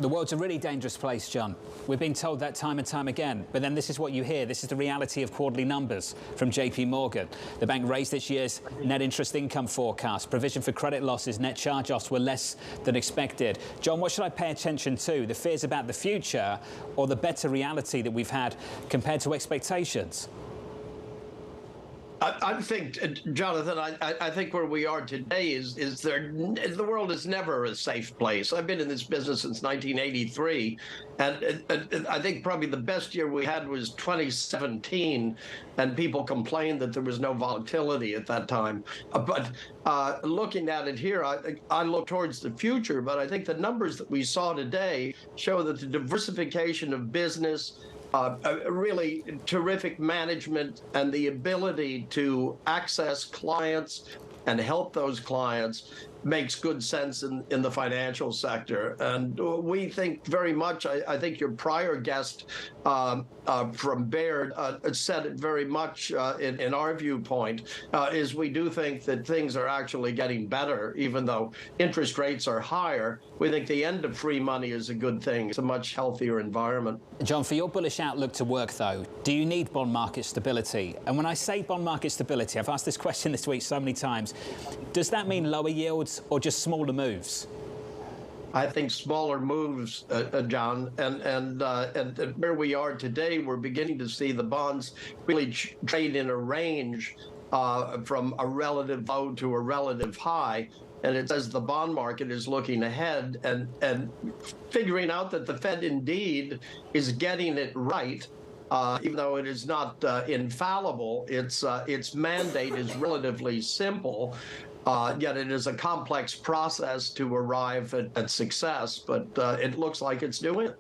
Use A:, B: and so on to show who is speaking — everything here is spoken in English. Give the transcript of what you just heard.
A: The world's a really dangerous place, John. We've been told that time and time again, but then this is what you hear. This is the reality of quarterly numbers from JP Morgan. The bank raised this year's net interest income forecast. Provision for credit losses, net charge-offs were less than expected. John, what should I pay attention to? The fears about the future or the better reality that we've had compared to expectations?
B: I think, Jonathan, I think where we are today is the world is never a safe place. I've been in this business since 1983, and I think probably the best year we had was 2017, and people complained that there was no volatility at that time. But looking at it here, I look towards the future, but I think the numbers that we saw today show that the diversification of business, really terrific management, and the ability to access clients and help those clients makes good sense in the financial sector. And we think very much, I think your prior guest from Baird said it very much in our viewpoint, is we do think that things are actually getting better, even though interest rates are higher. We think the end of free money is a good thing. It's a much healthier environment.
A: John, for your bullish outlook to work, though, do you need bond market stability? And when I say bond market stability, I've asked this question this week so many times, does that mean lower yields or just smaller moves?
B: I think smaller moves, John, and where we are today, we're beginning to see the bonds really trade in a range from a relative low to a relative high. And it says the bond market is looking ahead and figuring out that the Fed indeed is getting it right. Even though it is not infallible, its mandate is relatively simple. Yet it is a complex process to arrive at success, but it looks like it's doing it.